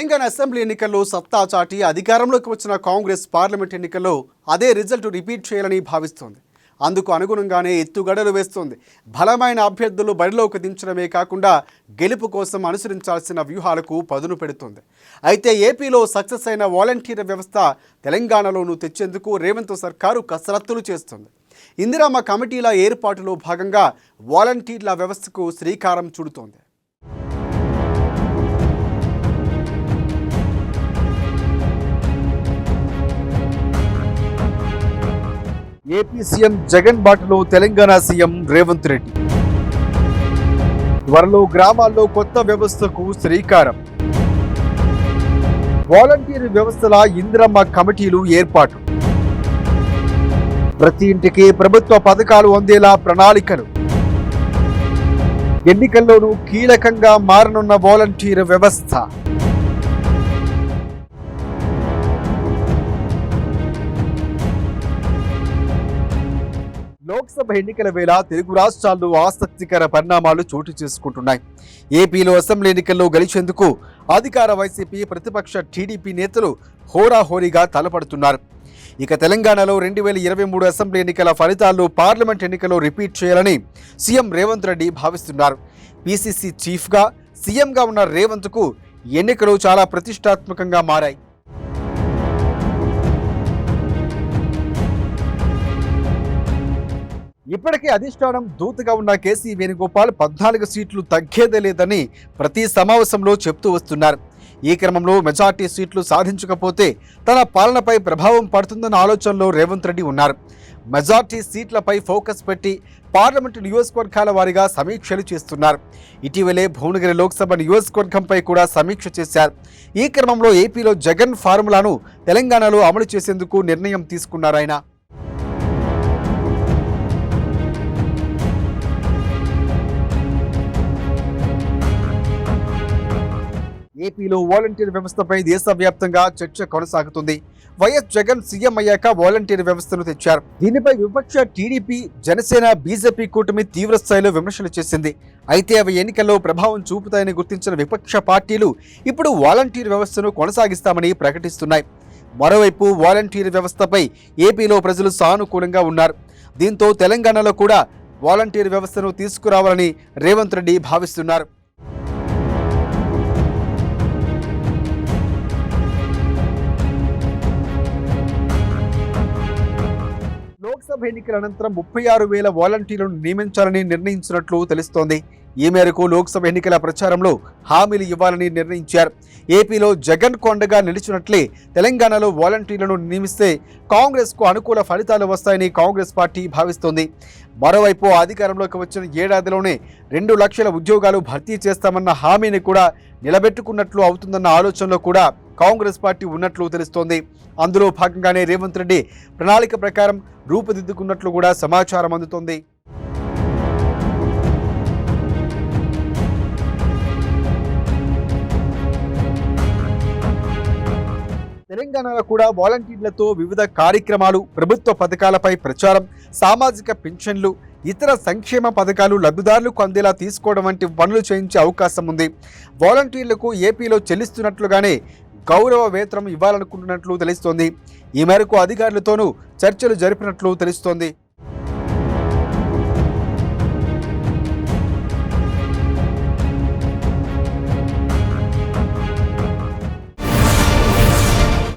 Telangana assembly ఎన్నికల్లో సత్తా చాటి అధికారంలోకి వచ్చిన కాంగ్రెస్ పార్లమెంట్ ఎన్నికల్లో అదే రిజల్ట్ రిపీట్ చేయాలని భావిస్తోంది. అందుకు అనుగుణంగానే ఎత్తుగడలు వేస్తోంది. బలమైన అభ్యర్థులు బరిలోకి దించడమే కాకుండా గెలుపు కోసం అనుసరించాల్సిన వ్యూహాలకు పదును పెడుతోంది. అయితే ఏపీలో సక్సెస్ అయిన వాలంటీర్ వ్యవస్థ తెలంగాణలోనూ తెచ్చేందుకు రేవంత్ సర్కారు కసరత్తులు చేస్తుంది. ఇందిరమ్మ కమిటీల ఏర్పాటులో భాగంగా వాలంటీర్ల వ్యవస్థకు శ్రీకారం చుడుతోంది. ఏపీ సీఎం జగన్ బాటలో తెలంగాణ సీఎం రేవంత్ రెడ్డి. త్వరలో గ్రామాల్లో కొత్త వ్యవస్థకు శ్రీకారం. వాలంటీర్ వ్యవస్థల ఇందిరమ్మ కమిటీలు ఏర్పాటు. ప్రతి ఇంటికి ప్రభుత్వ పథకాలు అందేలా ప్రణాళికలు. ఎన్నికల్లోనూ కీలకంగా మారనున్న వాలంటీర్ వ్యవస్థ. లోక్సభ ఎన్నికల వేళ తెలుగు రాష్ట్రాల్లో ఆసక్తికర పరిణామాలు చోటు చేసుకుంటున్నాయి. ఏపీలో అసెంబ్లీ ఎన్నికల్లో గెలిచేందుకు అధికార వైసీపీ, ప్రతిపక్ష టీడీపీ నేతలు హోరాహోరీగా తలపడుతున్నారు. ఇక తెలంగాణలో 2023 అసెంబ్లీ ఎన్నికల ఫలితాల్లో పార్లమెంట్ ఎన్నికల్లో రిపీట్ చేయాలని సీఎం రేవంత్ రెడ్డి భావిస్తున్నారు. పీసీసీ చీఫ్గా సీఎంగా ఉన్న రేవంత్కు ఎన్నికలు చాలా ప్రతిష్టాత్మకంగా మారాయి. ఇప్పటికే అధిష్టానం దూతగా ఉన్న కేసీ వేణుగోపాల్ 14 సీట్లు తగ్గేదే లేదని ప్రతి సమావేశంలో చెప్తూ వస్తున్నారు. ఈ క్రమంలో మెజార్టీ సీట్లు సాధించకపోతే తన పాలనపై ప్రభావం పడుతుందన్న ఆలోచనలో రేవంత్ రెడ్డి ఉన్నారు. మెజార్టీ సీట్లపై ఫోకస్ పెట్టి పార్లమెంటు నియోజకవర్గాల వారీగా సమీక్షలు చేస్తున్నారు. ఇటీవలే భువనగిరి లోక్సభ నియోజకవర్గంపై కూడా సమీక్ష చేశారు. ఈ క్రమంలో ఏపీలో జగన్ ఫార్ములాను తెలంగాణలో అమలు చేసేందుకు నిర్ణయం తీసుకున్నారాయన. ఏపీలో వాలంటీర్ వ్యవస్థపై దేశవ్యాప్తంగా చర్చ కొనసాగుతుంది. వైఎస్ జగన్ సీఎం అయ్యాక వాలంటీర్ వ్యవస్థను తెచ్చారు. దీనిపై విపక్ష టీడీపీ, జనసేన, బీజేపీ కూటమి తీవ్ర స్థాయిలో విమర్శలు చేసింది. అయితే అవి ఎన్నికల్లో ప్రభావం చూపుతాయని గుర్తించిన విపక్ష పార్టీలు ఇప్పుడు వాలంటీర్ వ్యవస్థను కొనసాగిస్తామని ప్రకటిస్తున్నాయి. మరోవైపు వాలంటీర్ వ్యవస్థపై ఏపీలో ప్రజలు సానుకూలంగా ఉన్నారు. దీంతో తెలంగాణలో కూడా వాలంటీర్ వ్యవస్థను తీసుకురావాలని రేవంత్ రెడ్డి భావిస్తున్నారు. లోక్సభ ఎన్నికల అనంతరం 36,000 వాలంటీర్లను నియమించాలని నిర్ణయించినట్లు తెలుస్తోంది. ఈ మేరకు లోక్సభ ఎన్నికల ప్రచారంలో హామీలు ఇవ్వాలని నిర్ణయించారు. ఏపీలో జగన్ కొండగా నిలిచినట్లే తెలంగాణలో వాలంటీర్లను నియమిస్తే కాంగ్రెస్కు అనుకూల ఫలితాలు వస్తాయని కాంగ్రెస్ పార్టీ భావిస్తోంది. మరోవైపు అధికారంలోకి వచ్చిన ఏడాదిలోనే 2 లక్షల ఉద్యోగాలు భర్తీ చేస్తామన్న హామీని కూడా నిలబెట్టుకున్నట్లు అవుతుందన్న ఆలోచనలో కూడా కాంగ్రెస్ పార్టీ ఉన్నట్లు తెలుస్తోంది. అందులో భాగంగానే రేవంత్ రెడ్డి ప్రణాళిక ప్రకారం రూపుదిద్దుకున్నట్లు కూడా సమాచారం అందుతోంది. తెలంగాణలో కూడా వాలంటీర్లతో వివిధ కార్యక్రమాలు, ప్రభుత్వ పథకాలపై ప్రచారం, సామాజిక పింఛన్లు, ఇతర సంక్షేమ పథకాలు లబ్ధిదారులకు అందేలా తీసుకోవడం వంటి పనులు చేయించే అవకాశం ఉంది. వాలంటీర్లకు ఏపీలో చెల్లిస్తున్నట్లుగానే గౌరవ వేతనం ఇవ్వాలనుకుంటున్నట్లు తెలుస్తోంది. ఈ మేరకు అధికారులతోనూ చర్చలు జరిపినట్లు తెలుస్తోంది.